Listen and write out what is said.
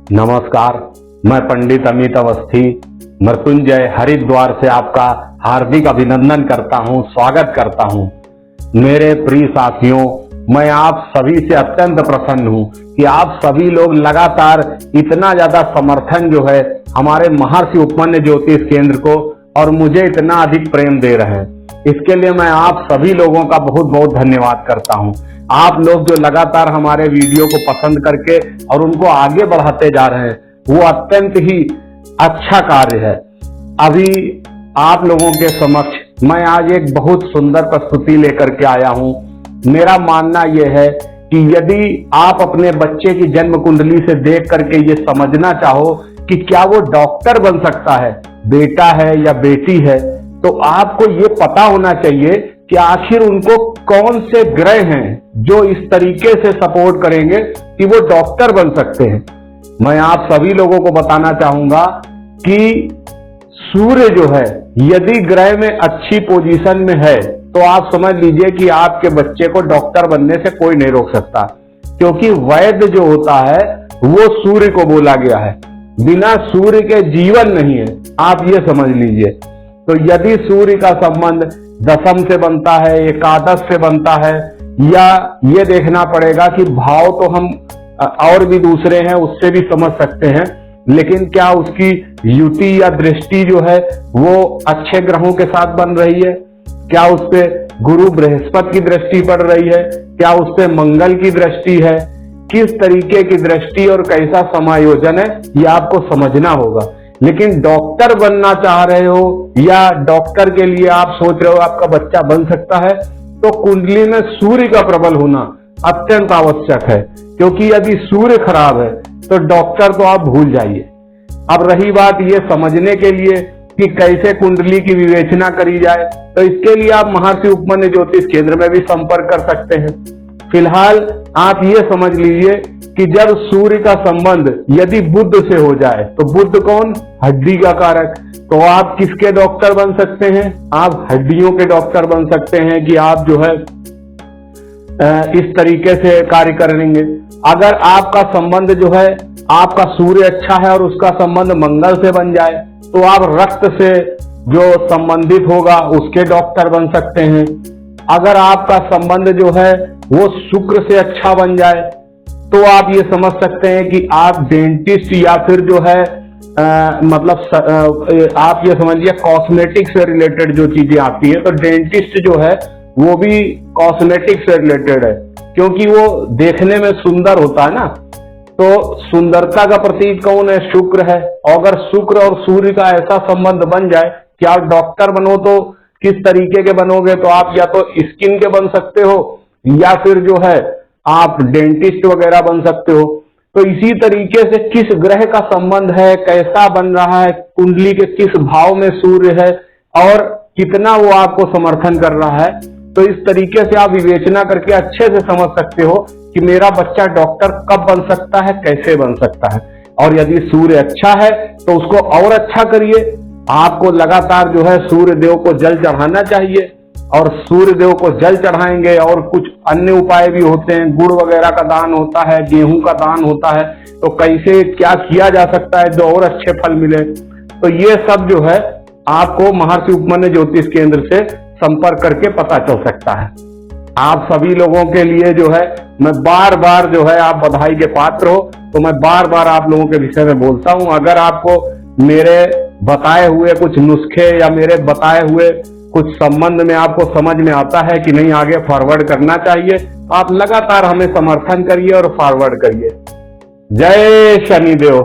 नमस्कार, मैं पंडित अमित अवस्थी मृत्युंजय हरिद्वार से आपका हार्दिक अभिनंदन करता हूं, स्वागत करता हूं। मेरे प्रिय साथियों, मैं आप सभी से अत्यंत प्रसन्न हूं कि आप सभी लोग लगातार इतना ज्यादा समर्थन जो है हमारे महर्षि उपमन्यु ज्योतिष केंद्र को और मुझे इतना अधिक प्रेम दे रहे हैं। इसके लिए मैं आप सभी लोगों का बहुत बहुत धन्यवाद करता हूं। आप लोग जो लगातार हमारे वीडियो को पसंद करके और उनको आगे बढ़ाते जा रहे हैं, वो अत्यंत ही अच्छा कार्य है। अभी आप लोगों के समक्ष मैं आज एक बहुत सुंदर प्रस्तुति लेकर के आया हूं। मेरा मानना यह है कि यदि आप अपने बच्चे की जन्म कुंडली से देख करके ये समझना चाहो कि क्या वो डॉक्टर बन सकता है, बेटा है या बेटी है, तो आपको ये पता होना चाहिए कि आखिर उनको कौन से ग्रह हैं जो इस तरीके से सपोर्ट करेंगे कि वो डॉक्टर बन सकते हैं। मैं आप सभी लोगों को बताना चाहूंगा कि सूर्य जो है यदि ग्रह में अच्छी पोजीशन में है तो आप समझ लीजिए कि आपके बच्चे को डॉक्टर बनने से कोई नहीं रोक सकता, क्योंकि वैद्य जो होता है वो सूर्य को बोला गया है। बिना सूर्य के जीवन नहीं है, आप ये समझ लीजिए। तो यदि सूर्य का संबंध दशम से बनता है, एकादश से बनता है, या ये देखना पड़ेगा कि भाव तो हम और भी दूसरे हैं उससे भी समझ सकते हैं, लेकिन क्या उसकी युति या दृष्टि जो है वो अच्छे ग्रहों के साथ बन रही है, क्या उस पे गुरु बृहस्पति की दृष्टि पड़ रही है, क्या उस पे मंगल की दृष्टि है, किस तरीके की दृष्टि और कैसा समायोजन है, ये आपको समझना होगा। लेकिन डॉक्टर बनना चाह रहे हो या डॉक्टर के लिए आप सोच रहे हो आपका बच्चा बन सकता है, तो कुंडली में सूर्य का प्रबल होना अत्यंत आवश्यक है, क्योंकि यदि सूर्य खराब है तो डॉक्टर तो आप भूल जाइए। अब रही बात ये समझने के लिए कि कैसे कुंडली की विवेचना करी जाए, तो इसके लिए आप महर्षि उपमन्यु ज्योतिष केंद्र में भी संपर्क कर सकते हैं। फिलहाल आप ये समझ लीजिए कि जब सूर्य का संबंध यदि बुध से हो जाए, तो बुध कौन? हड्डी का कारक। तो आप किसके डॉक्टर बन सकते हैं? आप हड्डियों के डॉक्टर बन सकते हैं कि आप जो है इस तरीके से कार्य करेंगे। अगर आपका संबंध जो है, आपका सूर्य अच्छा है और उसका संबंध मंगल से बन जाए, तो आप रक्त से जो संबंधित होगा उसके डॉक्टर बन सकते हैं। अगर आपका संबंध जो है वो शुक्र से अच्छा बन जाए, तो आप ये समझ सकते हैं कि आप डेंटिस्ट या फिर जो है आप ये समझिए कॉस्मेटिक से रिलेटेड जो चीजें आती है, तो डेंटिस्ट जो है वो भी कॉस्मेटिक से रिलेटेड है, क्योंकि वो देखने में सुंदर होता है ना। तो सुंदरता का प्रतीक कौन है? शुक्र है। अगर शुक्र और सूर्य का ऐसा संबंध बन जाए कि आप डॉक्टर बनो, तो किस तरीके के बनोगे? तो आप या तो स्किन के बन सकते हो या फिर जो है आप डेंटिस्ट वगैरह बन सकते हो। तो इसी तरीके से किस ग्रह का संबंध है, कैसा बन रहा है, कुंडली के किस भाव में सूर्य है और कितना वो आपको समर्थन कर रहा है, तो इस तरीके से आप विवेचना करके अच्छे से समझ सकते हो कि मेरा बच्चा डॉक्टर कब बन सकता है, कैसे बन सकता है। और यदि सूर्य अच्छा है तो उसको और अच्छा करिए। आपको लगातार जो है सूर्य देव को जल चढ़ाना चाहिए, और सूर्य देव को जल चढ़ाएंगे और कुछ अन्य उपाय भी होते हैं, गुड़ वगैरह का दान होता है, गेहूं का दान होता है। तो कैसे क्या किया जा सकता है जो और अच्छे फल मिले, तो ये सब जो है आपको महर्षि उपमन्यु ज्योतिष केंद्र से संपर्क करके पता चल सकता है। आप सभी लोगों के लिए जो है मैं बार बार जो है, आप बधाई के पात्र हो, तो मैं बार बार आप लोगों के विषय में बोलता हूं। अगर आपको मेरे बताए हुए कुछ नुस्खे या मेरे बताए हुए कुछ संबंध में आपको समझ में आता है कि नहीं आगे फॉरवर्ड करना चाहिए, आप लगातार हमें समर्थन करिए और फॉरवर्ड करिए। जय शनिदेव।